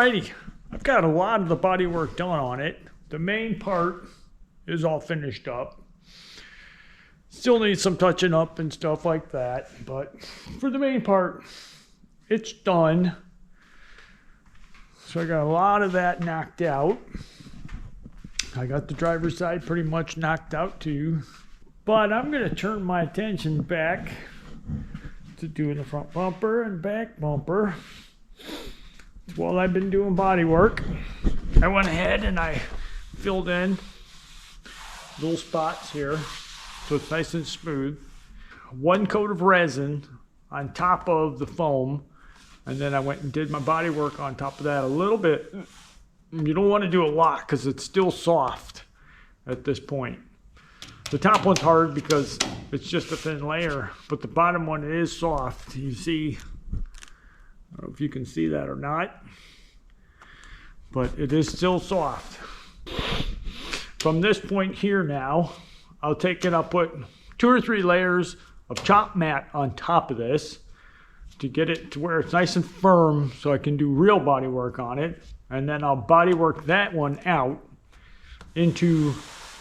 Alrighty, I've got a lot of the body work done on it. The main part is all finished up. Still needs some touching up and stuff like that, but for the main part, it's done. So I got a lot of that knocked out. I got the driver's side pretty much knocked out too. But I'm going to turn my attention back to doing the front bumper and back bumper. While I've been doing body work, I went ahead and I filled in little spots here so it's nice and smooth. One coat of resin on top of the foam, and then I went and did my body work on top of that a little bit. You don't want to do a lot because it's still soft at this point. The top one's hard because it's just a thin layer, but the bottom one is soft. You see, I don't know if you can see that or not, but it is still soft. From this point here now, I'll take it, I'll put 2 or 3 layers of chop mat on top of this to get it to where it's nice and firm so I can do real body work on it. And then I'll body work that one out into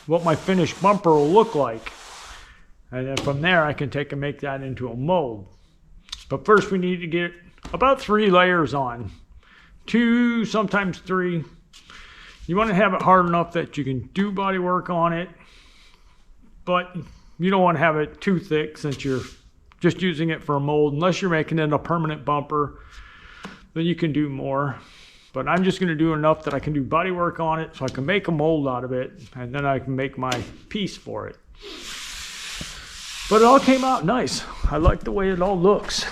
what my finished bumper will look like. And then from there I can take and make that into a mold. But first we need to get about 3 layers on. 2, sometimes 3. You want to have it hard enough that you can do body work on it, but you don't want to have it too thick since you're just using it for a mold. Unless you're making it a permanent bumper, then you can do more. But I'm just going to do enough that I can do body work on it so I can make a mold out of it, and then I can make my piece for it. But it all came out nice. I like the way it all looks.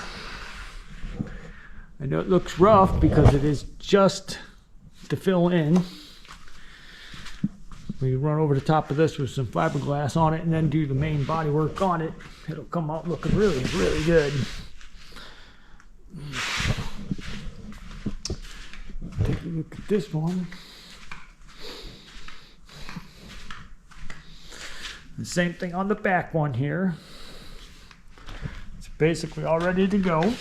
I know it looks rough because it is just to fill in. We run over the top of this with some fiberglass on it and then do the main body work on it. It'll come out looking really, really good. Take a look at this one. The same thing on the back one here. It's basically all ready to go.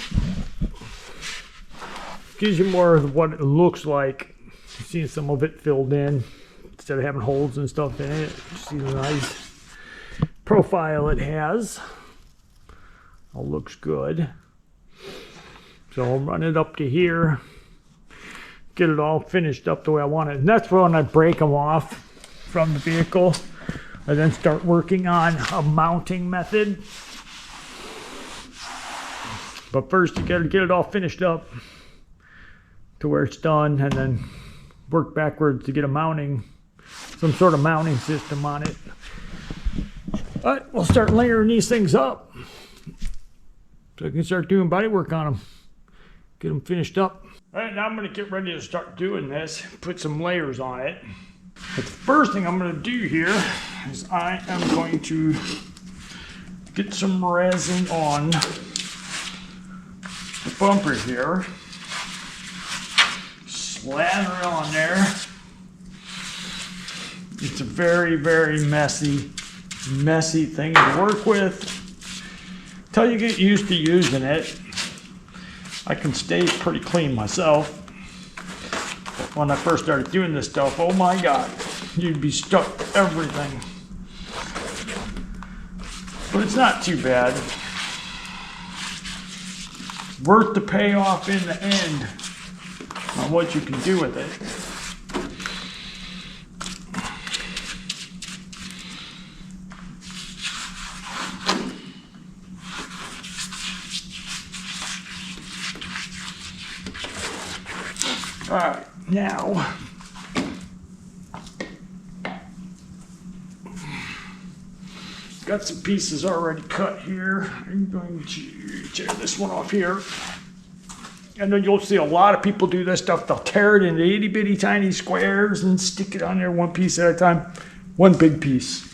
Gives you more of what it looks like. You see some of it filled in instead of having holes and stuff in it. You see the nice profile it has. All looks good. So I'll run it up to here, get it all finished up the way I want it. And that's when I break them off from the vehicle. I then start working on a mounting method. But first you gotta get it all finished up to where it's done, and then work backwards to get a mounting, some sort of mounting system on it. But we'll start layering these things up so I can start doing body work on them, get them finished up. All right, now I'm going to get ready to start doing this, put some layers on it. But the first thing I'm going to do here is I am going to get some resin on the bumper here. Slather it on there. It's a very, very messy thing to work with. Until you get used to using it. I can stay pretty clean myself. But when I first started doing this stuff, oh my God, you'd be stuck to everything. But it's not too bad. Worth the payoff in the end on what you can do with it. All right, now got some pieces already cut here. I'm going to tear this one off here. And then you'll see a lot of people do this stuff. They'll tear it into itty bitty tiny squares and stick it on there one piece at a time. One big piece.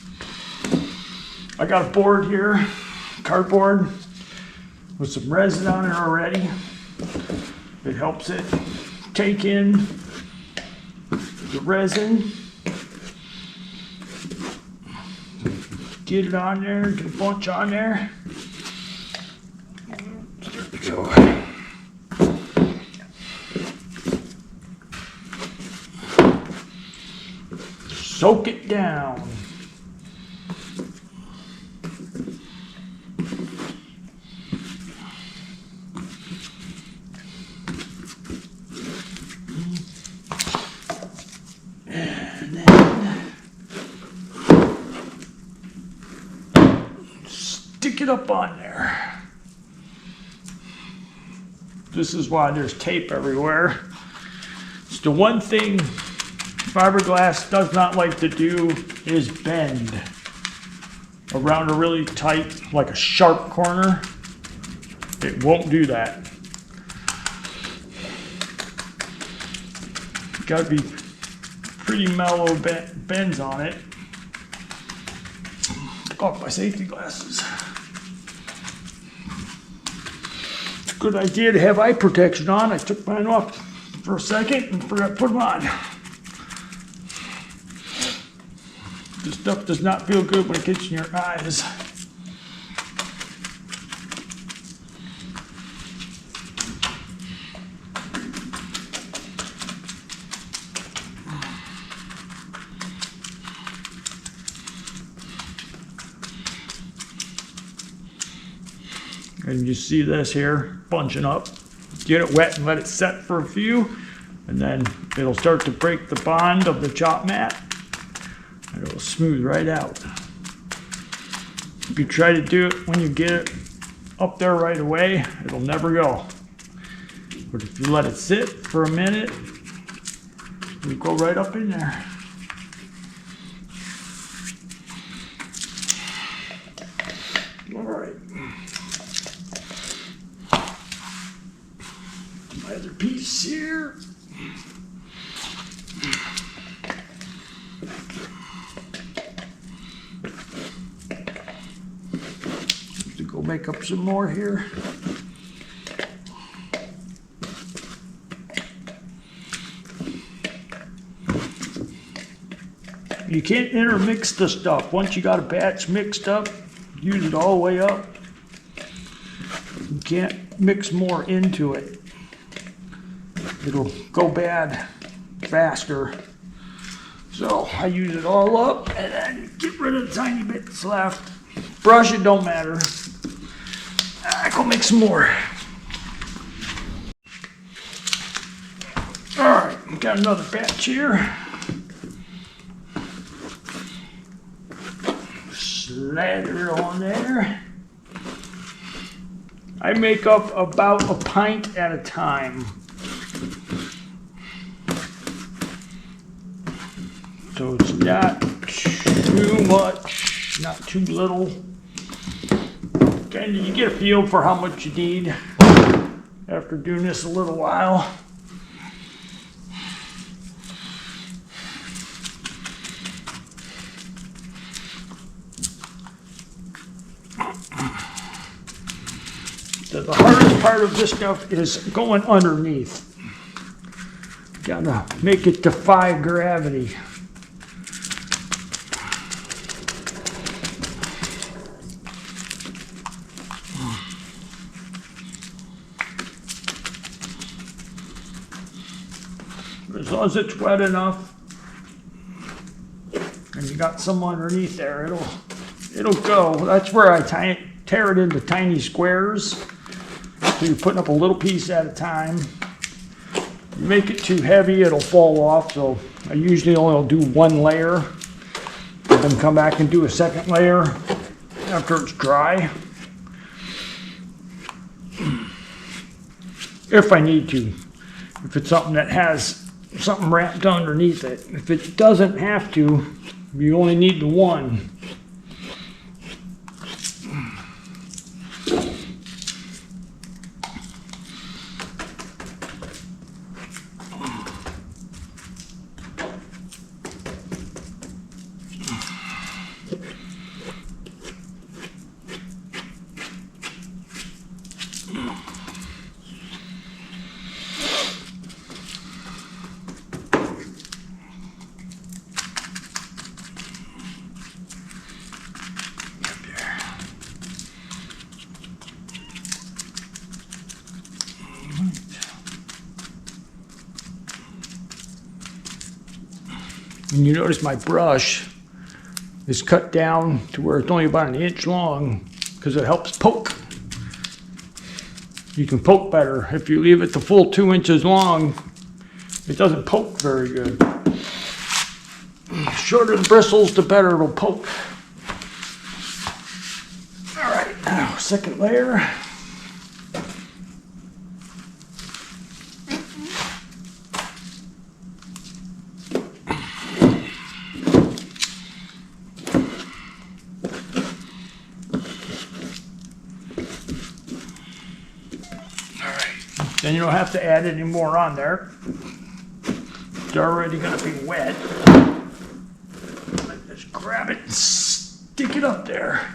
I got a board here, cardboard, with some resin on it already. It helps it take in the resin. Get it on there, get a bunch on there. There we go. soak it down. And then stick it up on there. This is why there's tape everywhere. It's the one thing fiberglass does not like to do is bend around a really tight, like a sharp corner. It won't do that. Got to be pretty mellow bends on it. Oh, my safety glasses. It's a good idea to have eye protection on. I took mine off for a second and forgot to put them on. This stuff does not feel good when it gets in your eyes. And you see this here bunching up. Get it wet and let it set for a few, and then it'll start to break the bond of the chop mat, and it'll smooth right out. If you try to do it when you get it up there right away, it'll never go. But if you let it sit for a minute, it'll go right up in there. All right. My other piece here. To go make up some more here. You can't intermix the stuff. Once you got a batch mixed up, use it all the way up. You can't mix more into it. It'll go bad faster. So I use it all up and then get rid of the tiny bits left. Brush it, don't matter. I go make some more. All right, got another batch here. Slather it on there. I make up about a pint at a time. So it's not too much, not too little. Kind of, you get a feel for how much you need after doing this a little while. The hardest part of this stuff is going underneath. Gotta make it defy gravity. As long as it's wet enough and you got some underneath there, it'll go. That's where I tear it into tiny squares. So you're putting up a little piece at a time. You make it too heavy, it'll fall off. So I usually only do one layer, and then come back and do a second layer after it's dry. If I need to. If it's something that has something wrapped underneath it. If it doesn't have to, you only need the one. And you notice my brush is cut down to where it's only about an inch long because it helps poke. You can poke better. If you leave it the full 2 inches long, it doesn't poke very good. The shorter the bristles, the better it'll poke. All right, now second layer. Then you don't have to add any more on there. It's already going to be wet. Just grab it and stick it up there.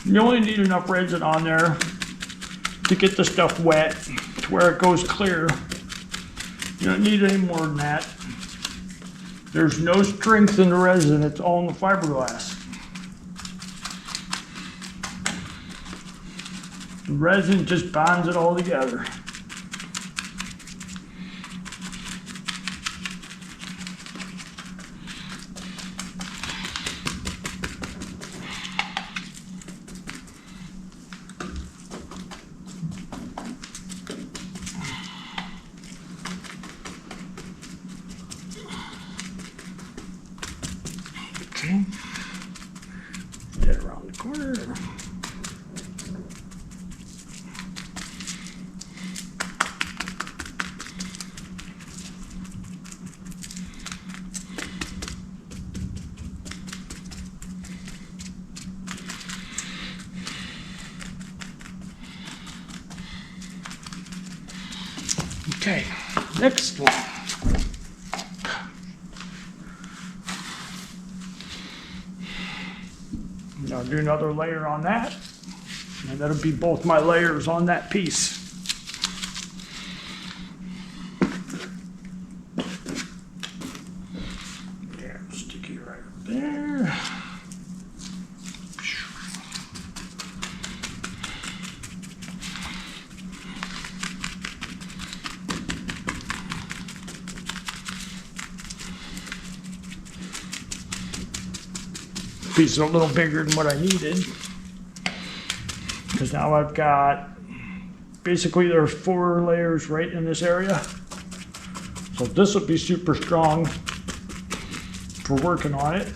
You only need enough resin on there to get the stuff wet to where it goes clear. You don't need any more than that. There's no strength in the resin, it's all in the fiberglass. The resin just bonds it all together. Okay, get around the corner. Okay, next one. I'll do another layer on that, and that'll be both my layers on that piece. Yeah, stick it right up there. Piece is a little bigger than what I needed because now I've got basically there's 4 layers right in this area, so this will be super strong for working on it.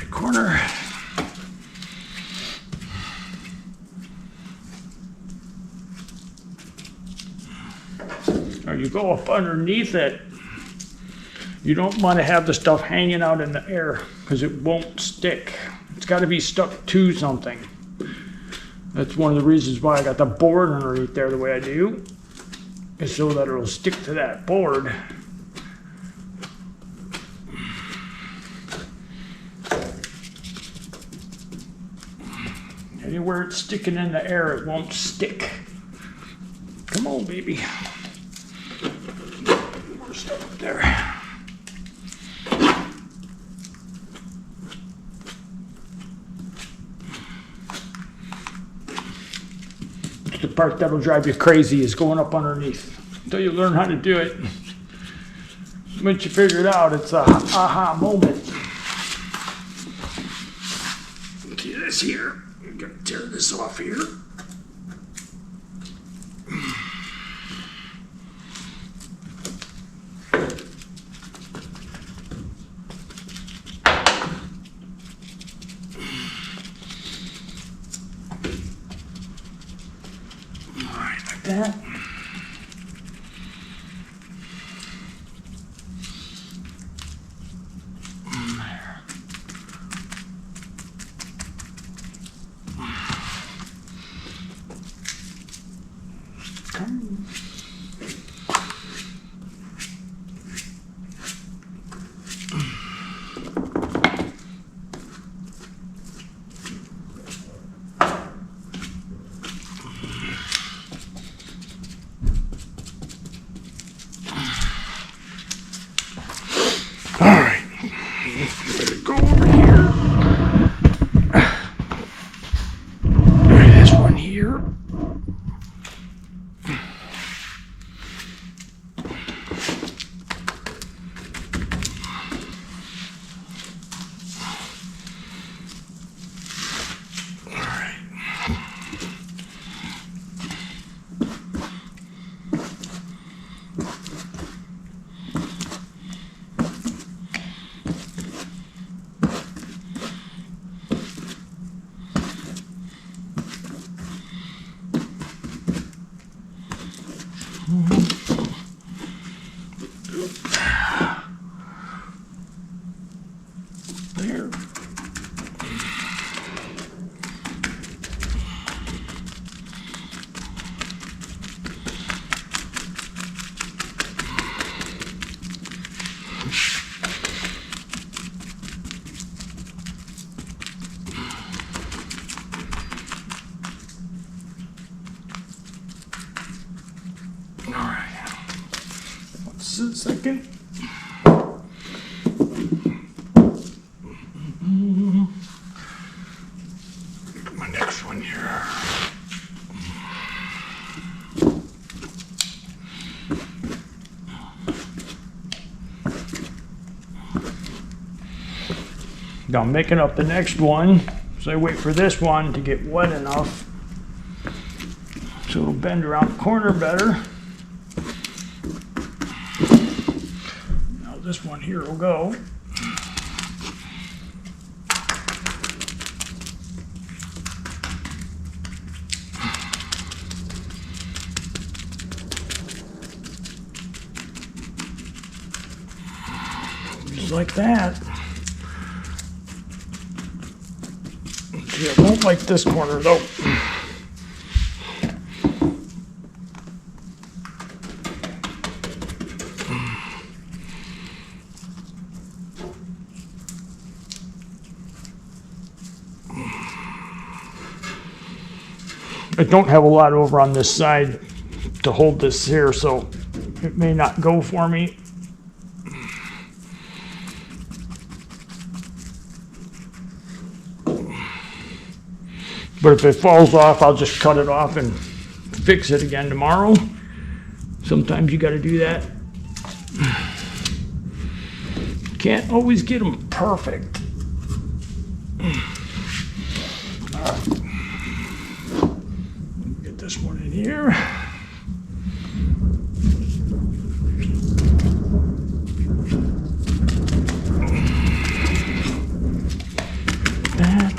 Corner. Now you go up underneath it. You don't want to have the stuff hanging out in the air because it won't stick. It's got to be stuck to something. That's one of the reasons why I got the board underneath there the way I do, is so that it'll stick to that board. Anywhere it's sticking in the air, it won't stick. Come on, baby. More stuff up there. The part that'll drive you crazy is going up underneath. Until you learn how to do it. Once you figure it out, it's a aha moment. See this here? I'm gonna tear this off here. Just a second. My next one here. Now I'm making up the next one, so I wait for this one to get wet enough so it'll bend around the corner better. Now this one here will go. Just like that. See, I won't like this corner though. I don't have a lot over on this side to hold this here, so it may not go for me. But if it falls off, I'll just cut it off and fix it again tomorrow. Sometimes you got to do that. Can't always get them perfect. All right. Get this one in here. That.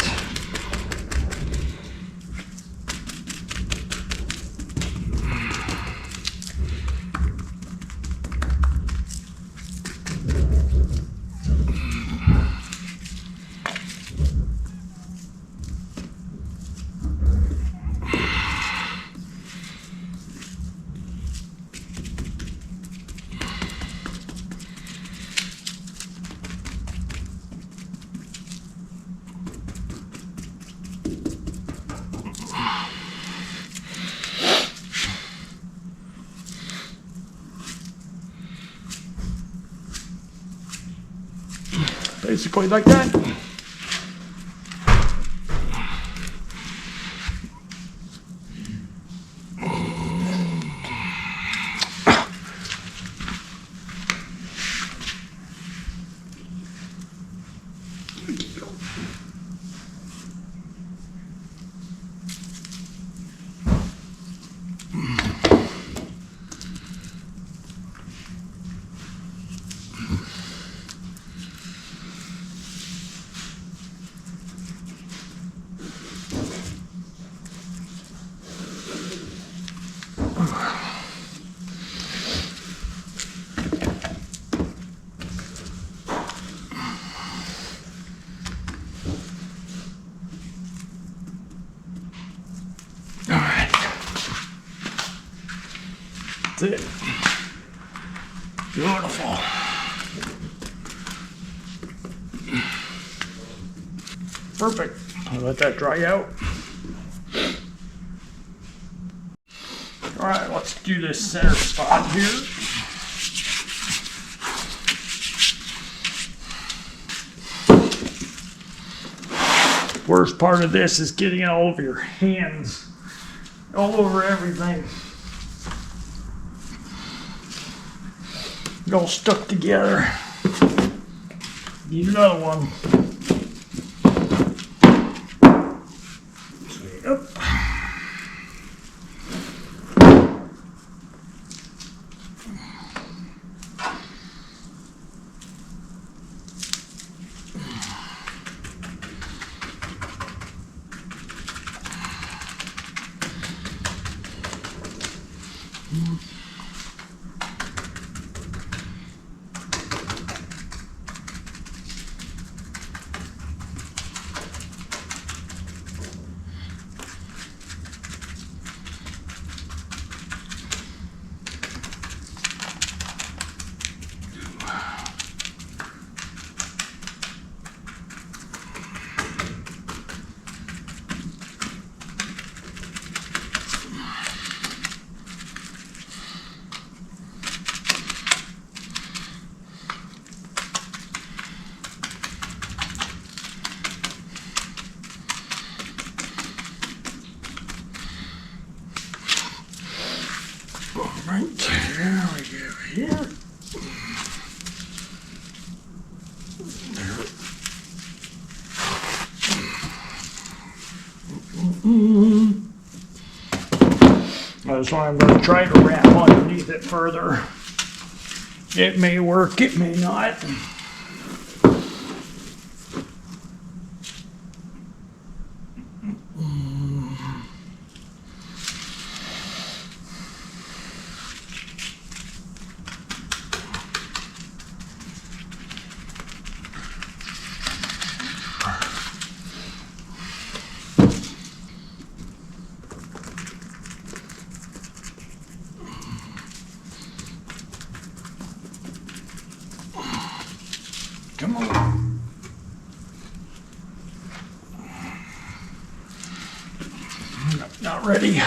Basically like that. That's it. Beautiful. Perfect. I'll let that dry out. All right, let's do this center spot here. Worst part of this is getting it all over your hands, all over everything. It all stuck together. Need another one. Yep. That's why I'm going to try to wrap underneath it further. It may work, it may not. Come on. Not ready.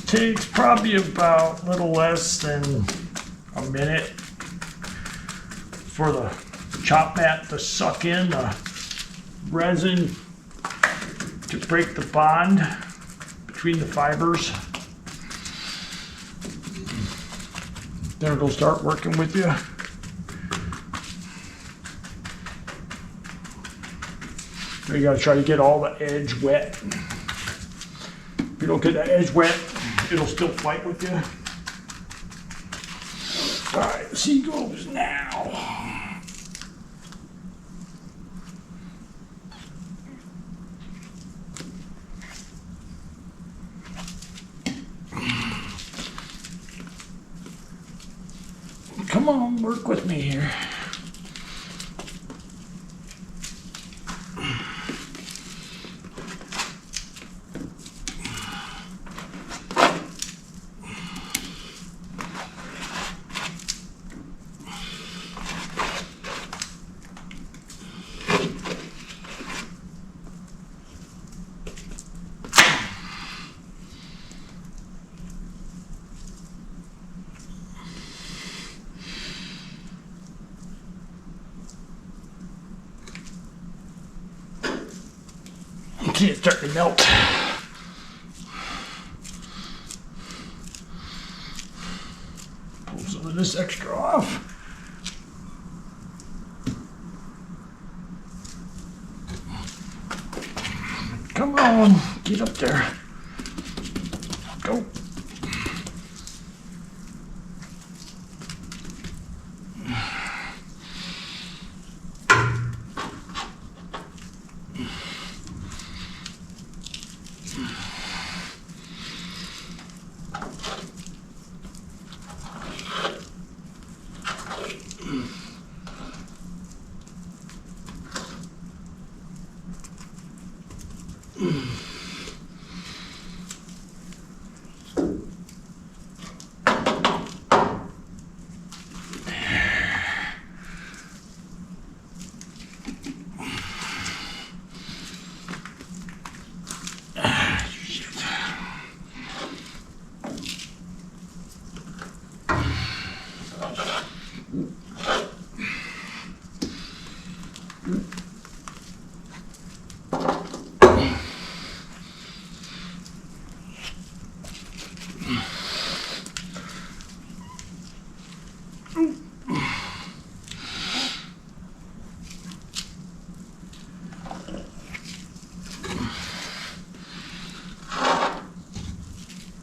Takes probably about a little less than a minute for the chop mat to suck in the resin to break the bond between the fibers. Then it'll start working with you. You gotta try to get all the edge wet. If you don't get the edge wet, it'll still fight with you. All right, see goes now. Come on, work with me here. See it starting to melt. Pull some of this extra off. Come on, get up there. Go.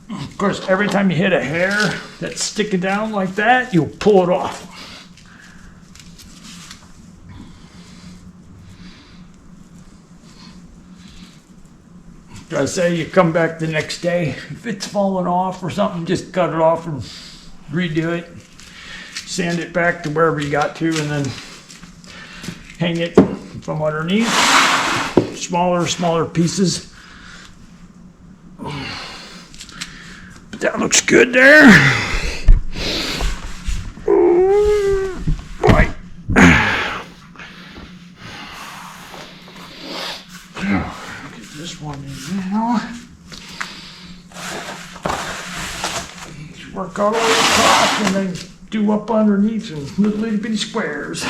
Of course, every time you hit a hair that's sticking down like that, you'll pull it off. I say you come back the next day, if it's falling off or something, just cut it off and redo it. Sand it back to wherever you got to, and then hang it from underneath. Smaller pieces. But that looks good there. Right. Get this one in now. Work all the way across and then do up underneath in little bitty squares.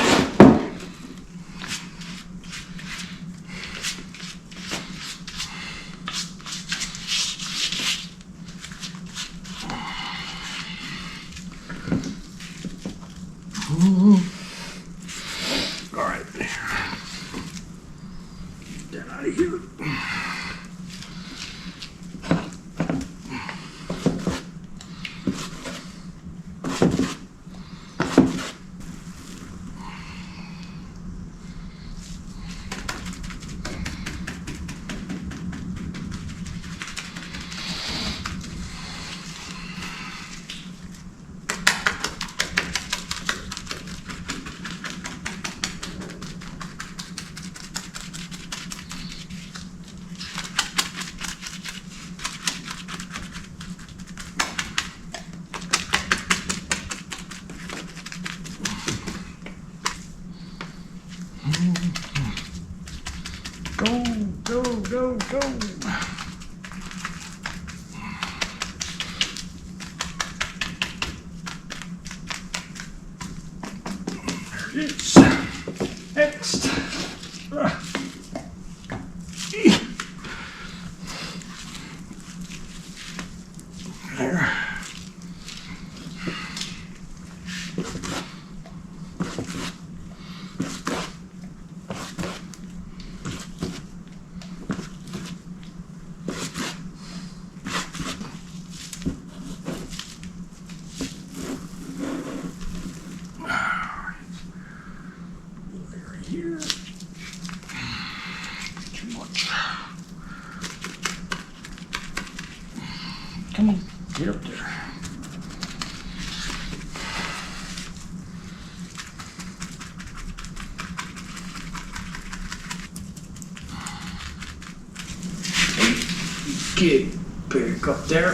Go, go, go, go. There it is. Next. There. Here. Too much. Come on, get up there. Get back up there.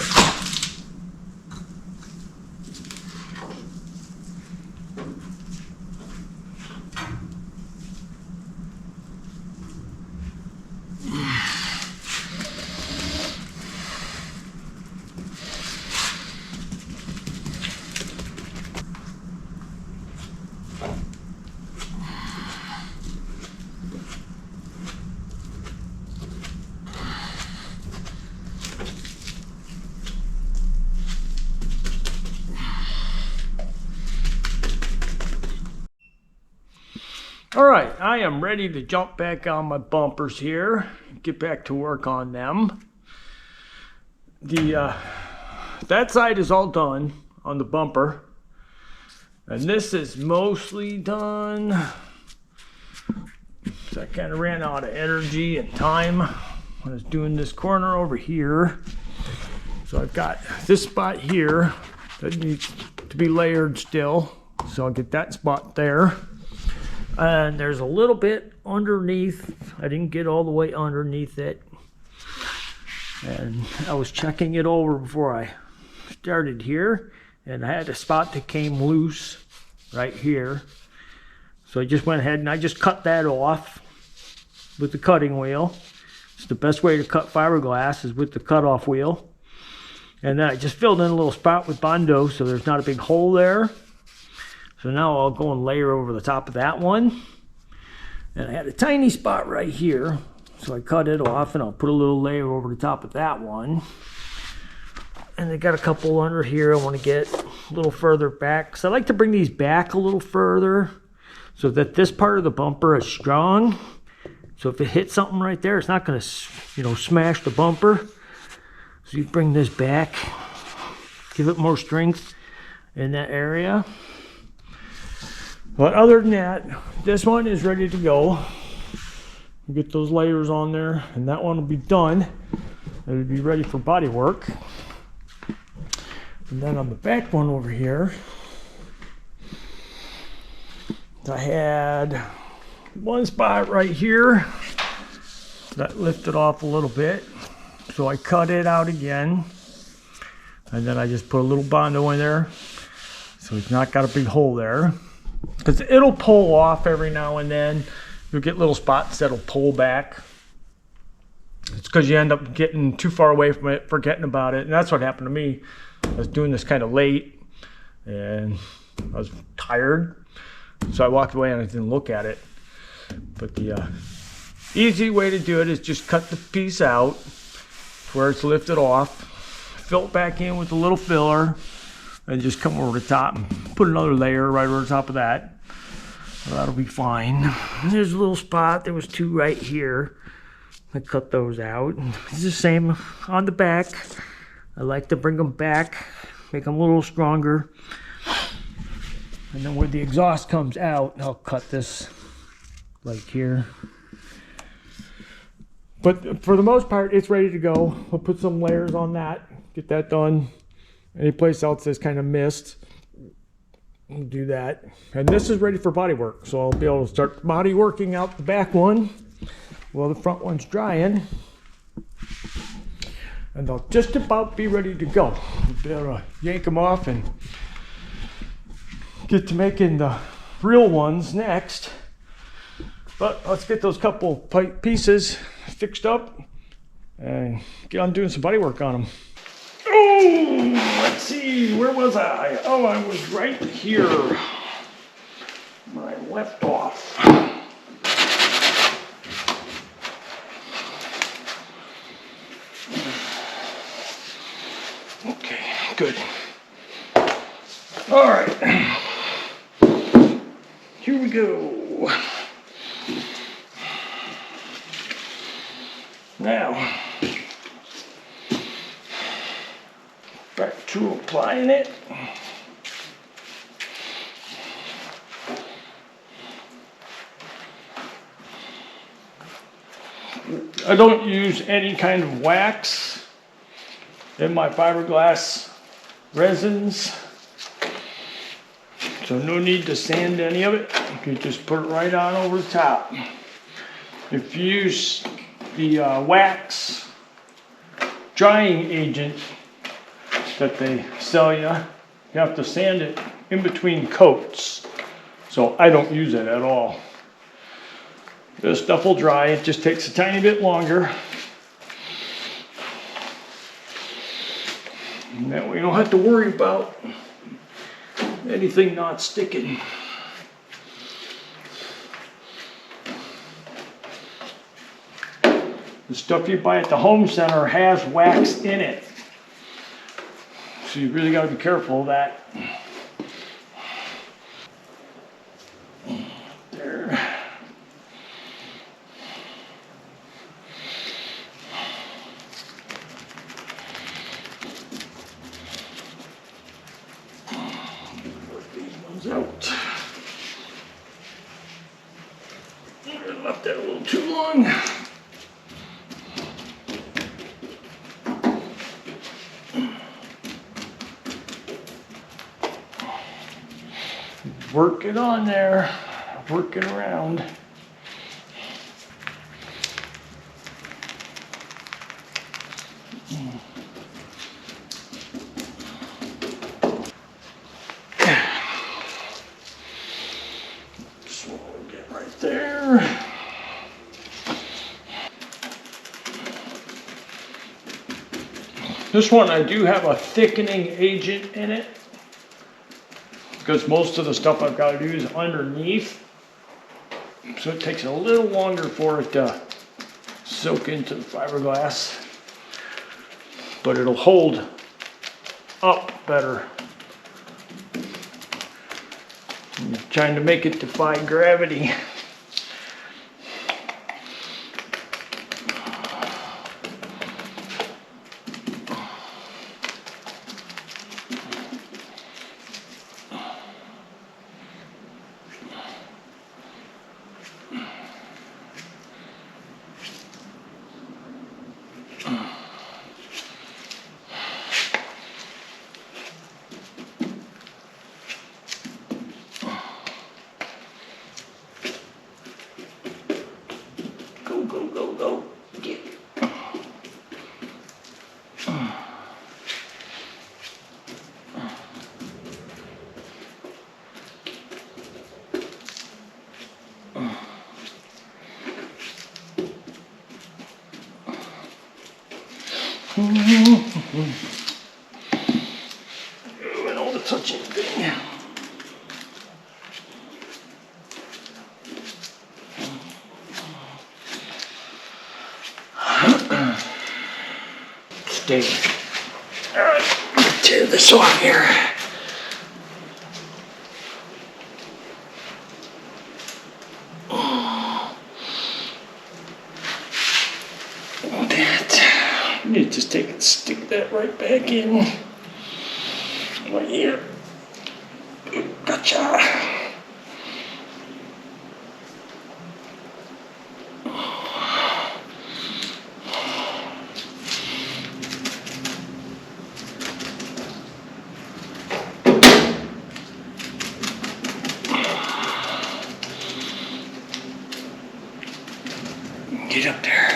All right, I am ready to jump back on my bumpers here, get back to work on them. That side is all done on the bumper, and this is mostly done. So I kind of ran out of energy and time when I was doing this corner over here. So I've got this spot here that needs to be layered still, so I'll get that spot there. And there's a little bit underneath. I didn't get all the way underneath it. And I was checking it over before I started here. And I had a spot that came loose right here. So I just went ahead and I just cut that off with the cutting wheel. It's the best way to cut fiberglass is with the cutoff wheel. And then I just filled in a little spot with Bondo so there's not a big hole there. So now I'll go and layer over the top of that one. And I had a tiny spot right here. So I cut it off and I'll put a little layer over the top of that one. And I got a couple under here I want to get a little further back. So I like to bring these back a little further so that this part of the bumper is strong. So if it hits something right there, it's not going to, smash the bumper. So you bring this back, give it more strength in that area. But other than that, this one is ready to go. Get those layers on there, and that one will be done. It'll be ready for body work. And then on the back one over here, I had one spot right here that lifted off a little bit. So I cut it out again. And then I just put a little Bondo in there. So it's not got a big hole there. Because it'll pull off every now and then. You'll get little spots that'll pull back. It's because you end up getting too far away from it, forgetting about it. And that's what happened to me. I was doing this kind of late and I was tired. So I walked away and I didn't look at it. But the easy way to do it is just cut the piece out where it's lifted off. Fill it back in with a little filler. And just come over the top and put another layer right over the top of that. So that'll be fine. There's a little spot. There was two right here. I cut those out. It's the same on the back. I like to bring them back, make them a little stronger. And then where the exhaust comes out, I'll cut this like here. But for the most part, it's ready to go. I'll put some layers on that, get that done. Any place else that's kind of missed, I'll do that. And this is ready for body work. So I'll be able to start body working out the back one while the front one's drying. And they'll just about be ready to go. I'll be able to yank them off and get to making the real ones next. But let's get those couple pipe pieces fixed up and get on doing some body work on them. Oh, let's see, where was I? Oh, I was right here. I left off. Okay, good. All right, here we go. Now, back to applying it. I don't use any kind of wax in my fiberglass resins, so no need to sand any of it. You can just put it right on over the top. If you use the wax drying agent that they sell you, you have to sand it in between coats. So I don't use it at all. This stuff will dry, it just takes a tiny bit longer. And that way you don't have to worry about anything not sticking. The stuff you buy at the home center has wax in it. So you really got to be careful of that. There. Work these ones out. I left that a little too long. Work it on there, work it around. Just want to get right there. This one I do have a thickening agent in it, because most of the stuff I've got to do is underneath, so it takes a little longer for it to soak into the fiberglass, but it'll hold up better. I'm trying to make it defy gravity. Go. Get it. And all the touching thing. Stay. All right, tear this off here. That. You just take it, stick that right back in. Right here. Gotcha. Get up there.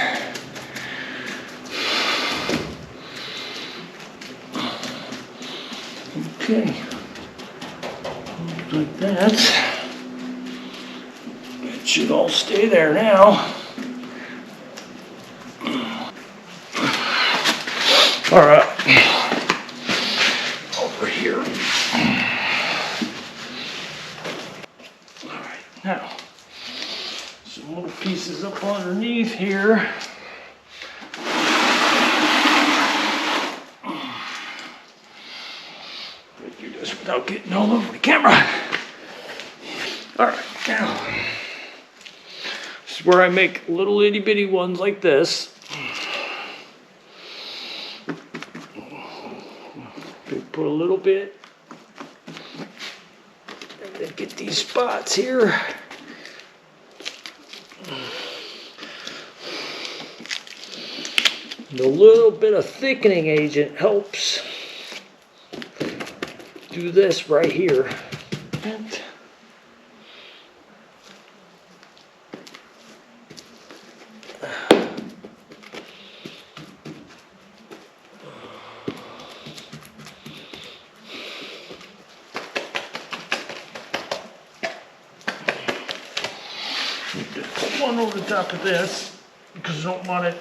Okay. Like that. Should all stay there now. All right, over here. All right, now some little pieces up underneath here. Do this without getting all over the camera. All right, now this is where I make little itty bitty ones like this. Put a little bit, and then get these spots here. And a little bit of thickening agent helps. Do this right here. And just put one over the top of this because I don't want it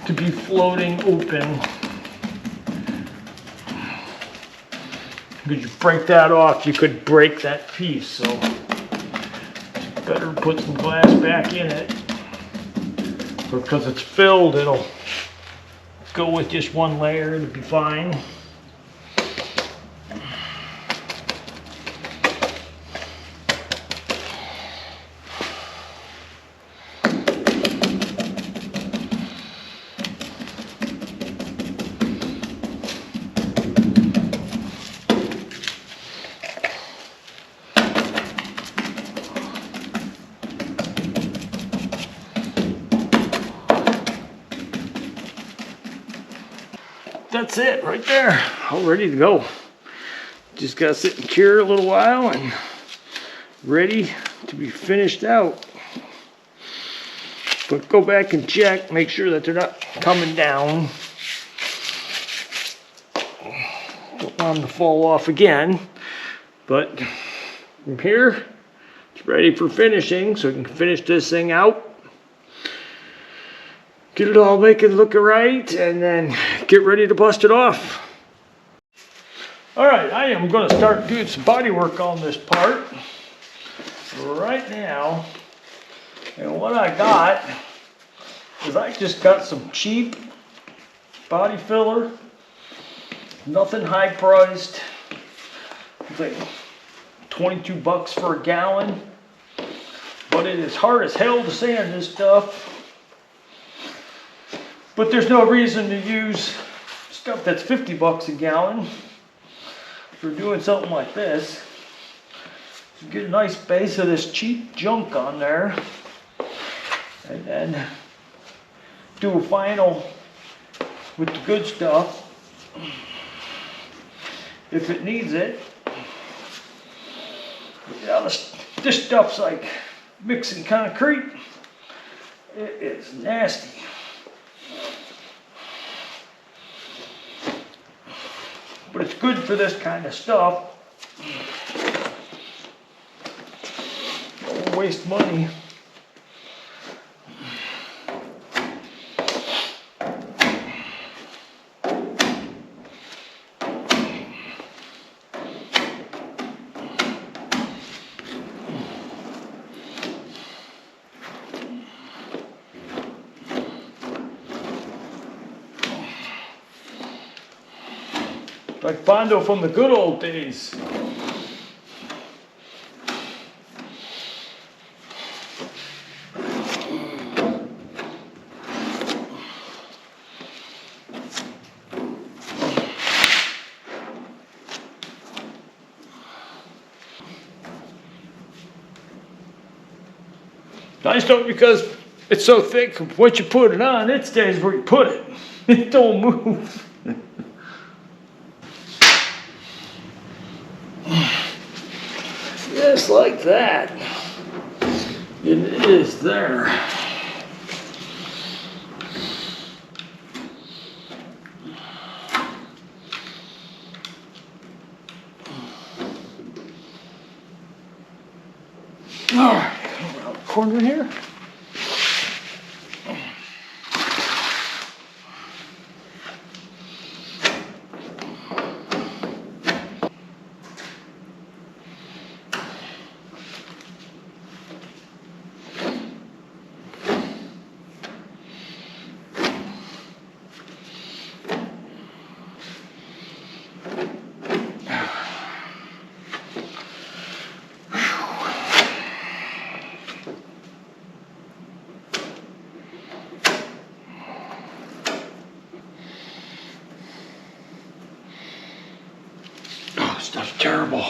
to be floating open. Because you break that off, you could break that piece. So it's better to put some glass back in it. Because it's filled, it'll go with just one layer, it'll be fine. That's it right there, all ready to go. Just gotta sit and cure a little while and ready to be finished out. But go back and check, make sure that they're not coming down. Don't want them to fall off again. But from here, it's ready for finishing, so we can finish this thing out. Get it all, make it look right, and then get ready to bust it off. All right, I am gonna start doing some body work on this part right now. And what I got is I just got some cheap body filler, nothing high priced. It's like 22 bucks for a gallon, but it is hard as hell to sand this stuff. But there's no reason to use stuff that's 50 bucks a gallon for doing something like this. So get a nice base of this cheap junk on there, and then do a final with the good stuff if it needs it. Yeah, this stuff's like mixing concrete. It is nasty. But it's good for this kind of stuff. Don't waste money. Like Bondo from the good old days. Nice though, because it's so thick, once you put it on, it stays where you put it. It don't move. Just like that. It is there. All right, around the corner here. Stuff's terrible.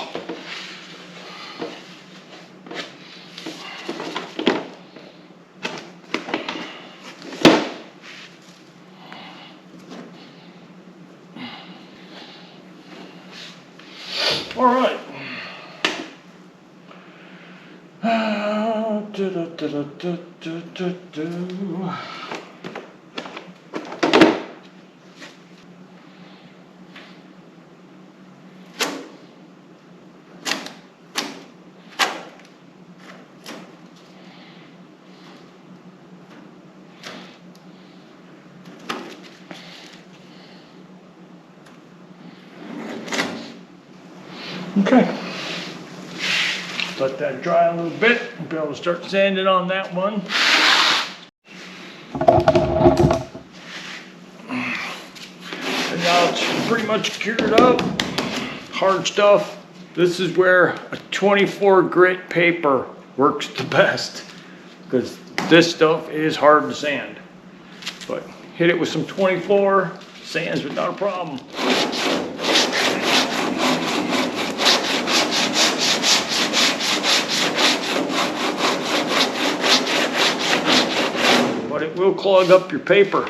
All right. Okay. Let that dry a little bit. We'll be able to start sanding on that one. And now it's pretty much cured up. Hard stuff. This is where a 24 grit paper works the best, because this stuff is hard to sand. But hit it with some 24, sands without a problem. But it will clog up your paper.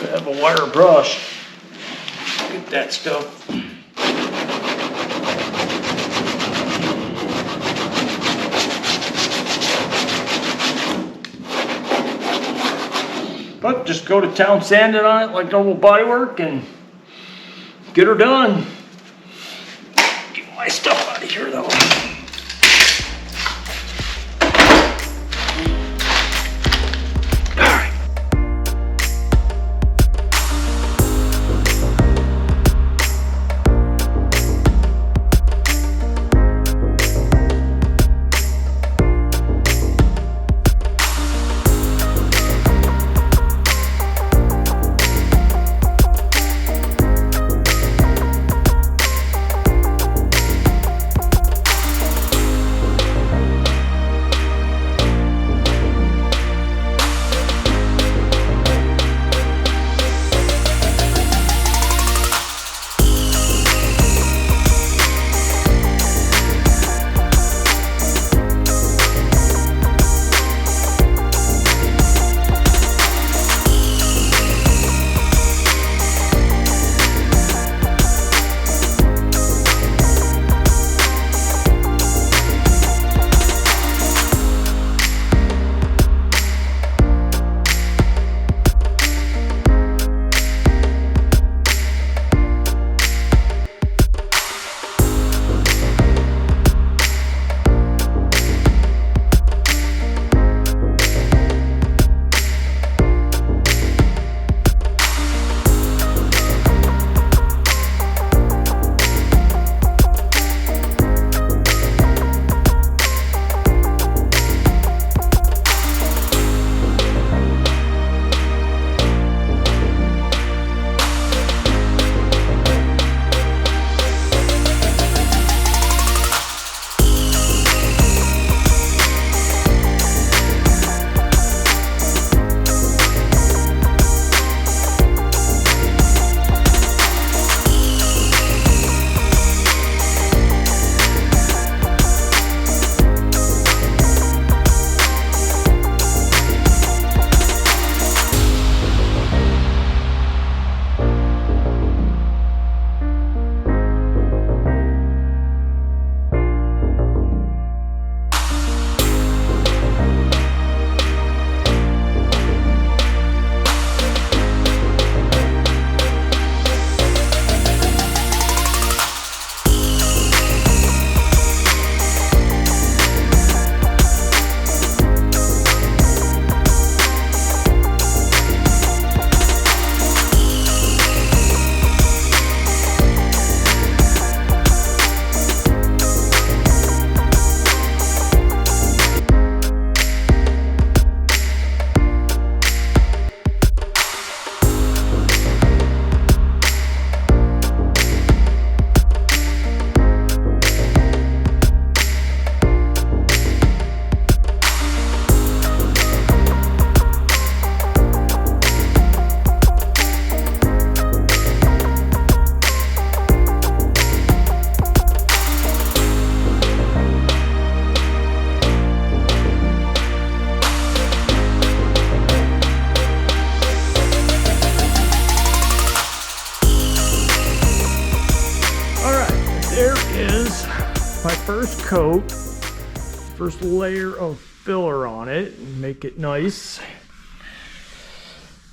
You have a wire brush. Get that stuff. But just go to town sanding on it like normal body work and get her done. Get my stuff out of here though. first coat, first layer of filler on it and make it nice.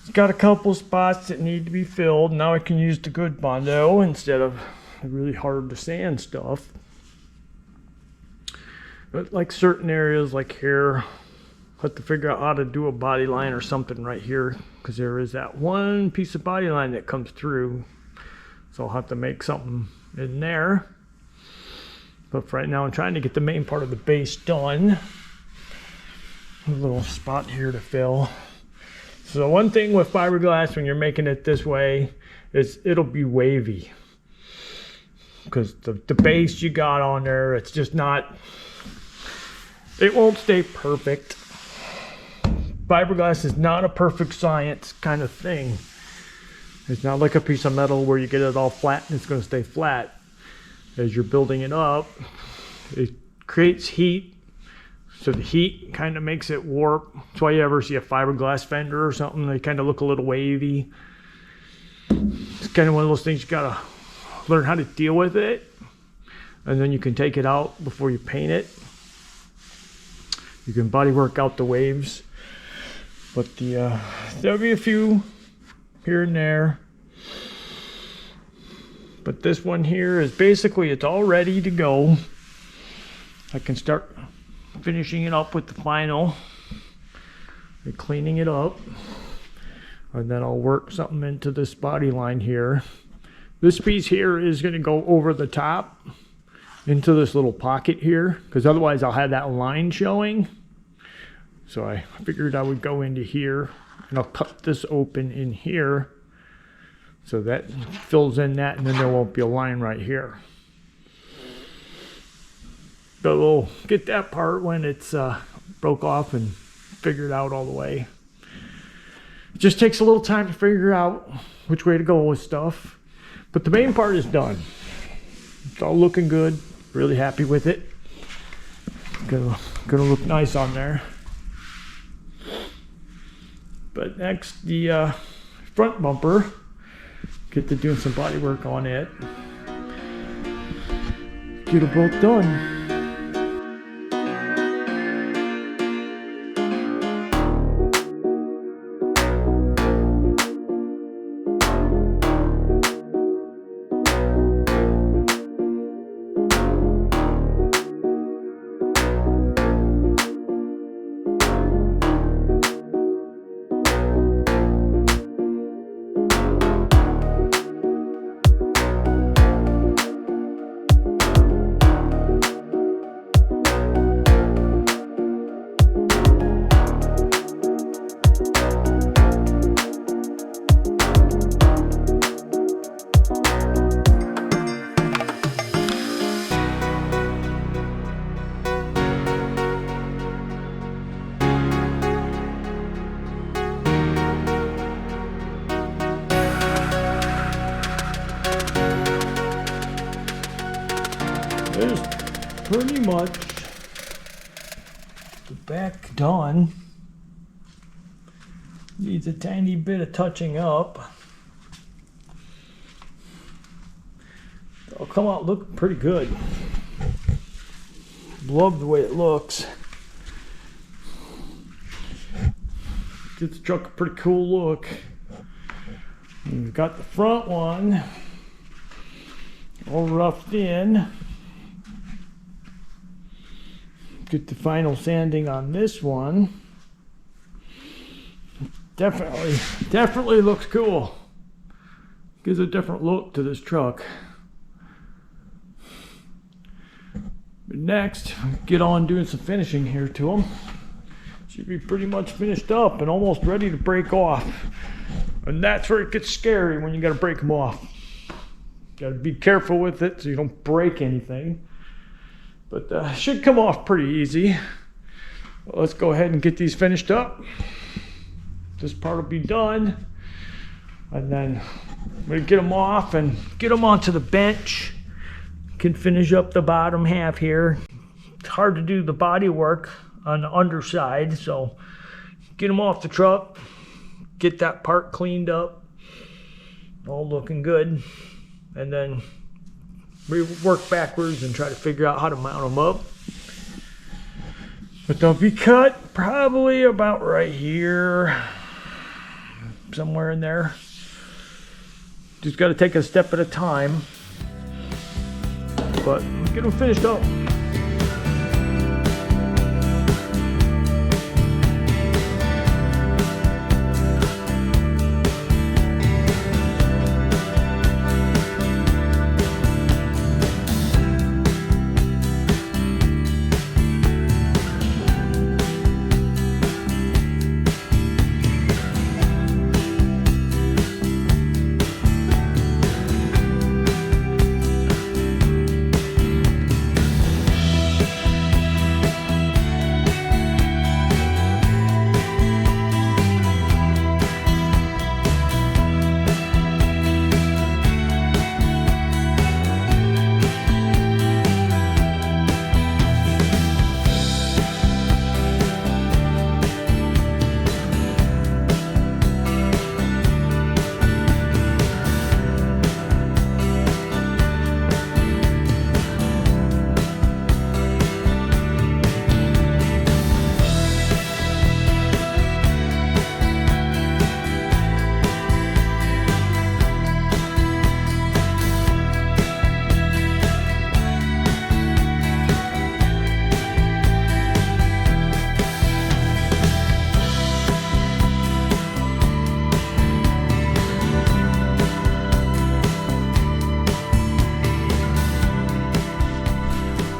It's got a couple spots that need to be filled. Now I can use the good Bondo instead of the really hard to sand stuff. But like certain areas like here, I have to figure out how to do a body line or something right here, because there is that one piece of body line that comes through. So I'll have to make something in there. But for right now, I'm trying to get the main part of the base done. A little spot here to fill. So one thing with fiberglass when you're making it this way is it'll be wavy. Because the base you got on there, it's just not, it won't stay perfect. Fiberglass is not a perfect science kind of thing. It's not like a piece of metal where you get it all flat and it's going to stay flat. As you're building it up, it creates heat. So the heat kind of makes it warp. That's why you ever see a fiberglass fender or something, they kind of look a little wavy. It's kind of one of those things you got to learn how to deal with it. And then you can take it out before you paint it. You can body work out the waves. But there'll be a few here and there. But this one here is basically, it's all ready to go. I can start finishing it up with the final and cleaning it up. And then I'll work something into this body line here. This piece here is going to go over the top into this little pocket here, because otherwise I'll have that line showing. So I figured I would go into here and I'll cut this open in here. So that fills in that, and then there won't be a line right here. But we'll get that part when it's broke off and figured out all the way. It just takes a little time to figure out which way to go with stuff. But the main part is done. It's all looking good. Really happy with it. Gonna look nice on there. But next, the front bumper. Get to doing some body work on it. Get them both done. There's pretty much the back done. Needs a tiny bit of touching up. It'll come out looking pretty good. Love the way it looks. Gives the truck a pretty cool look. And we've got the front one all roughed in. Get the final sanding on this one. Definitely looks cool. Gives a different look to this truck. But next, get on doing some finishing here to them. Should be pretty much finished up and almost ready to break off. And that's where it gets scary, when you gotta break them off. Gotta be careful with it so you don't break anything. But should come off pretty easy. Well, let's go ahead and get these finished up. This part will be done. And then I'm gonna get them off and get them onto the bench. Can finish up the bottom half here. It's hard to do the body work on the underside, so get them off the truck, get that part cleaned up, all looking good, and then We work backwards and try to figure out how to mount them up. But they'll be cut probably about right here, somewhere in there. Just got to take a step at a time. But get them finished up.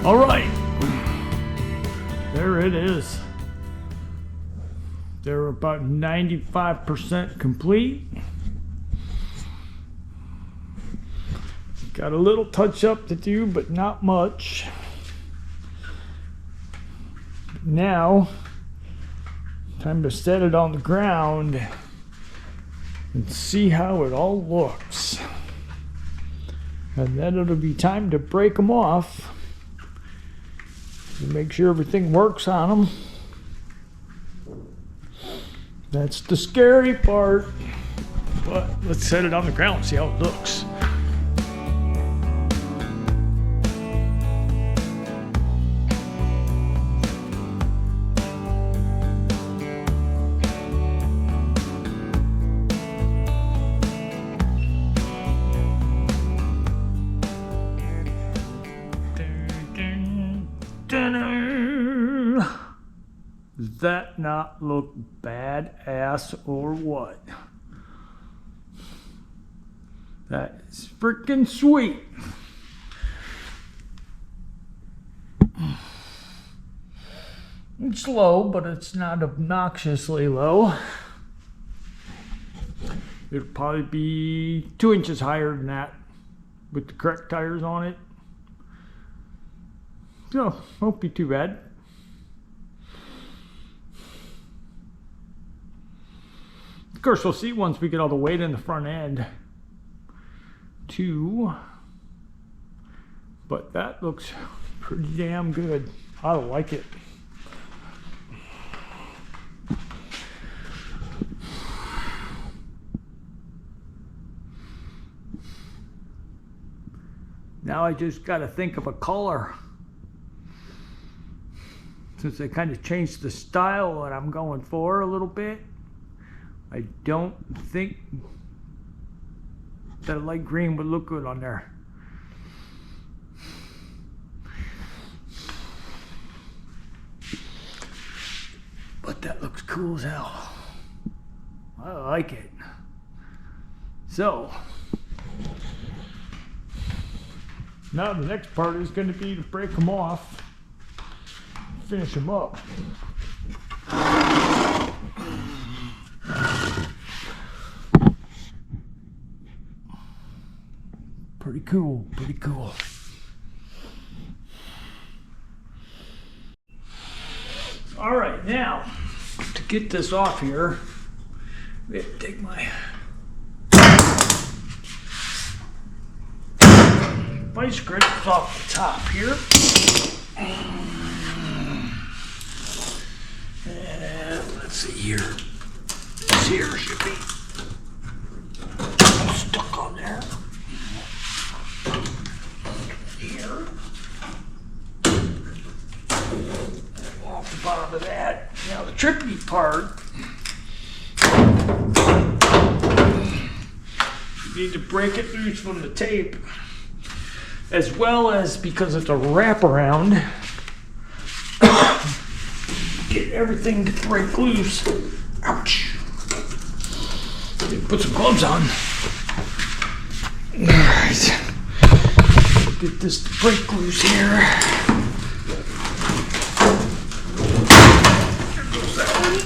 All right, there it is. They're about 95% complete. Got a little touch up to do, but not much. Now, time to set it on the ground and see how it all looks. And then it'll be time to break them off. Make sure everything works on them. That's the scary part. But let's set it on the ground and see how it looks. Does that not look badass or what? That is freaking sweet. It's low, but it's not obnoxiously low. It'll probably be 2 inches higher than that with the correct tires on it. So, won't be too bad. Of course, we'll see once we get all the weight in the front end too. But that looks pretty damn good. I like it. Now I just got to think of a color. Since they kind of changed the style that I'm going for a little bit, I don't think that a light green would look good on there. But that looks cool as hell. I like it. So, now the next part is going to be to break them off, finish them up. Pretty cool, pretty cool. All right, now to get this off here, we have to take my vice grips off the top here. And let's see here. This here should be stuck on there. the bottom of that. Now the tricky part, you need to break it loose from the tape, as well as, because it's a wraparound, get everything to break loose. Ouch. Put some gloves on. Alright. Get this to break loose here. There goes that one.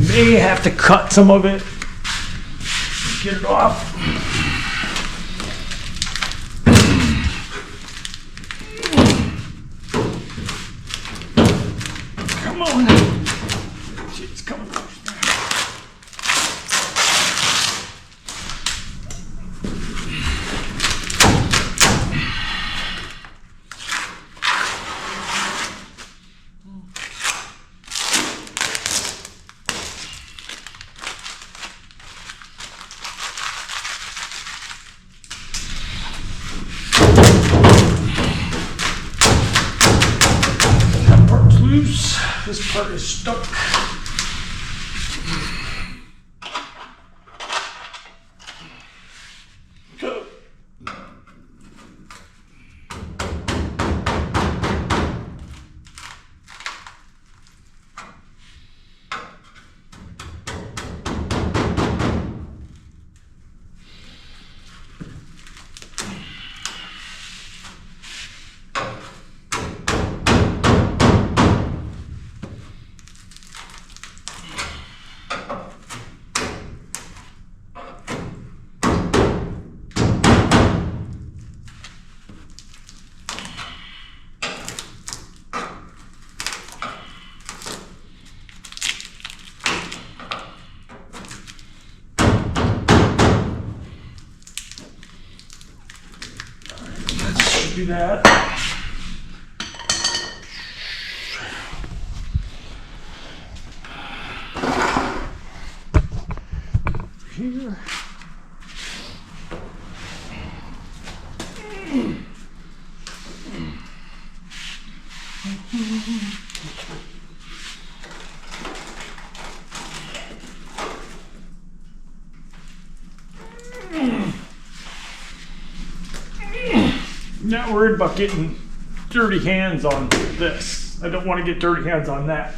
May have to cut some of it, get it off. Come on. It's coming loose. Loose. This part is stuck. Go. Do that. Here. Not worried about getting dirty hands on this. I don't want to get dirty hands on that.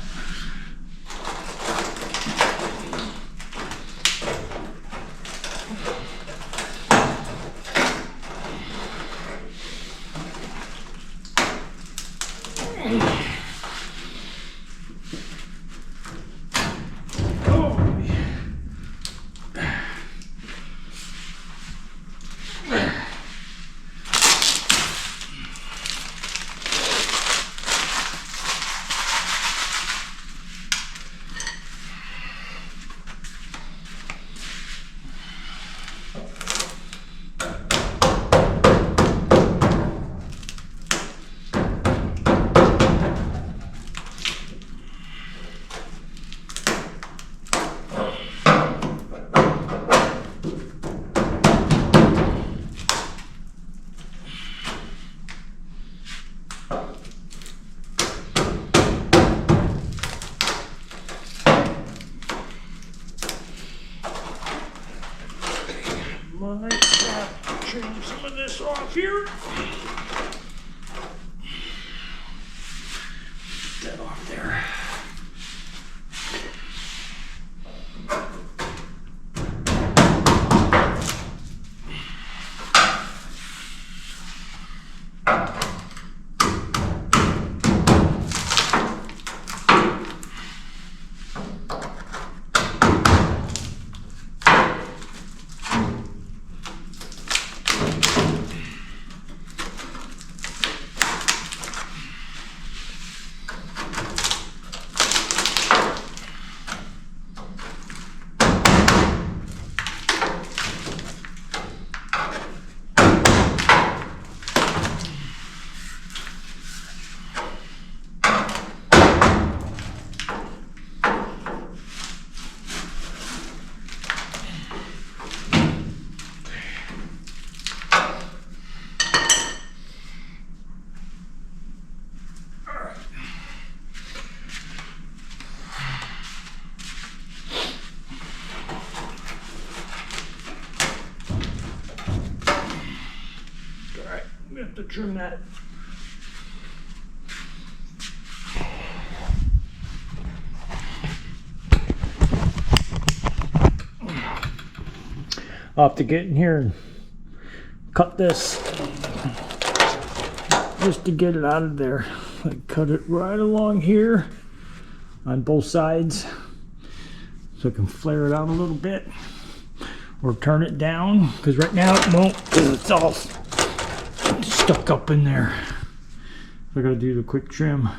Might have to trim some of this off here. Get that off there. to trim that. I'll have to get in here and cut this just to get it out of there. I cut it right along here on both sides so I can flare it out a little bit or turn it down, because right now it won't, because it's all stuck up in there. So I gotta do the quick trim.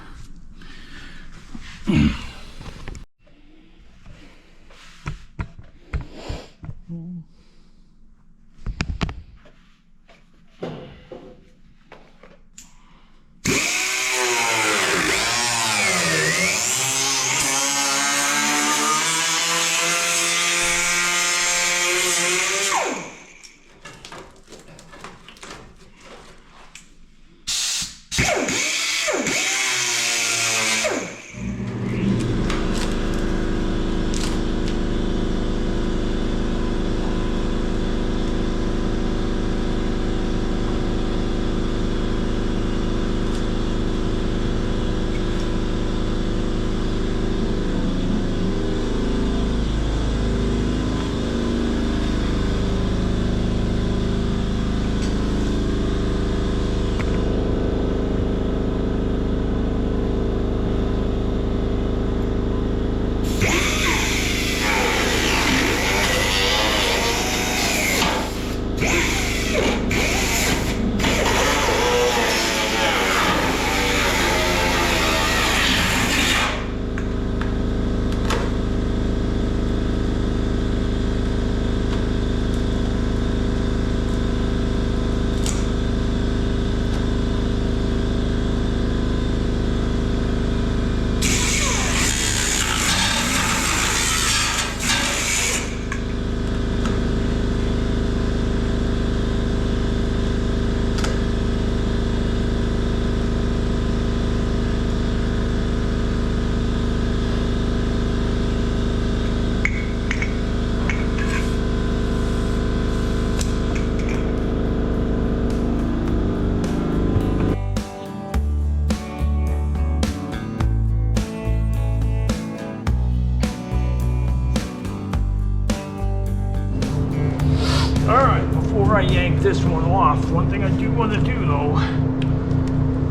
Before I yank this one off, one thing I do want to do though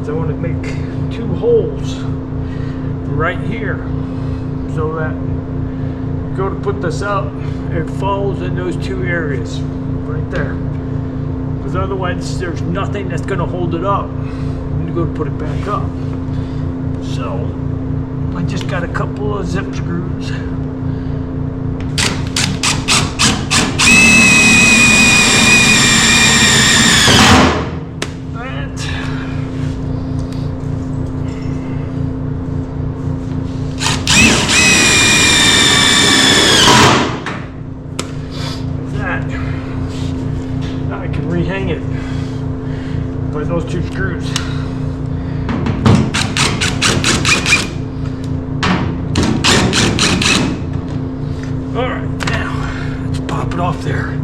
is I want to make 2 holes right here so that go to put this up, it falls in those 2 areas right there, because otherwise there's nothing that's going to hold it up when you go to put it back up. So I just got a couple of zip screws. Rehang it by those 2 screws. All right, now let's pop it off there.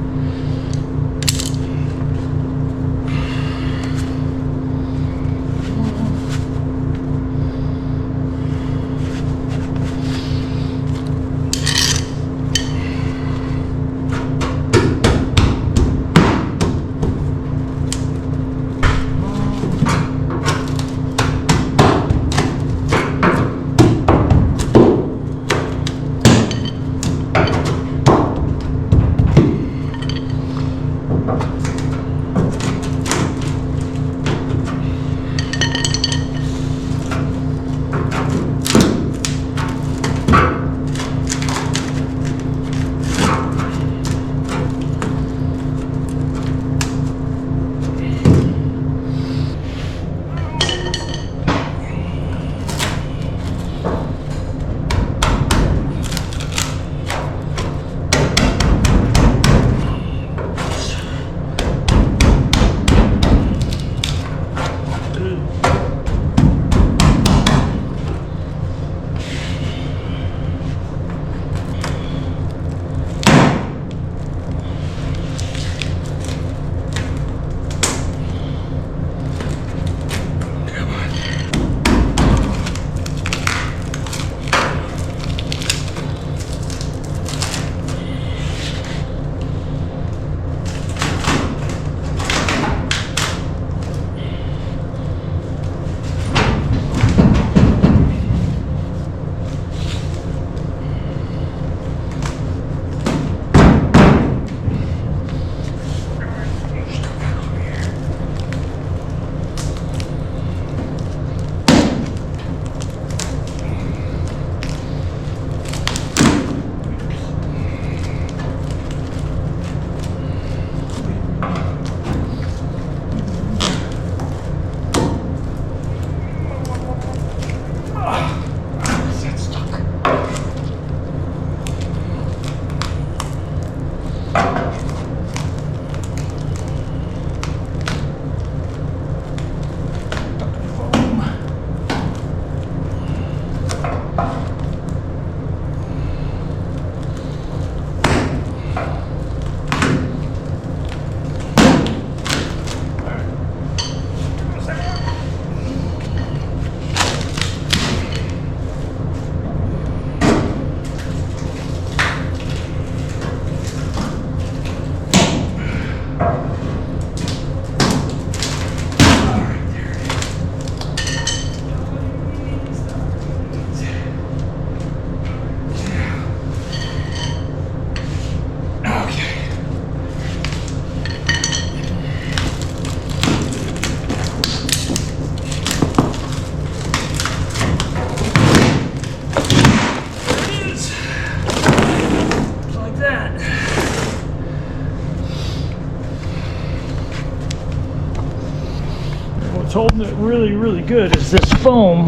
holding it really, really good is this foam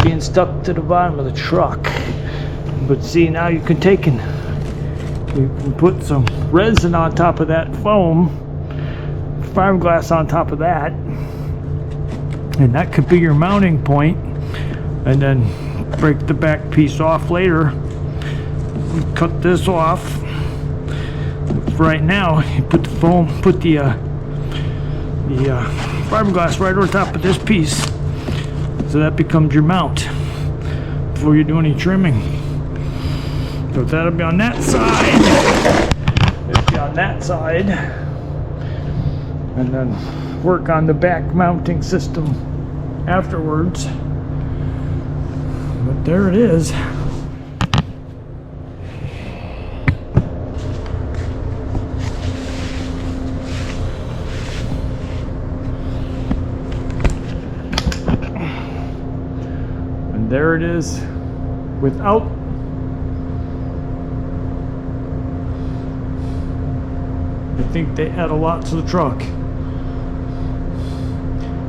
being stuck to the bottom of the truck. But see, now you can put some resin on top of that foam, fiberglass on top of that, and that could be your mounting point. And then break the back piece off later. Cut this off. Right now, you put the foam, put the fiberglass right over top of this piece, so that becomes your mount before you do any trimming. So that'll be on that side. It'll be on that side, and then work on the back mounting system afterwards. But there it is. And there it is without I think they add a lot to the truck.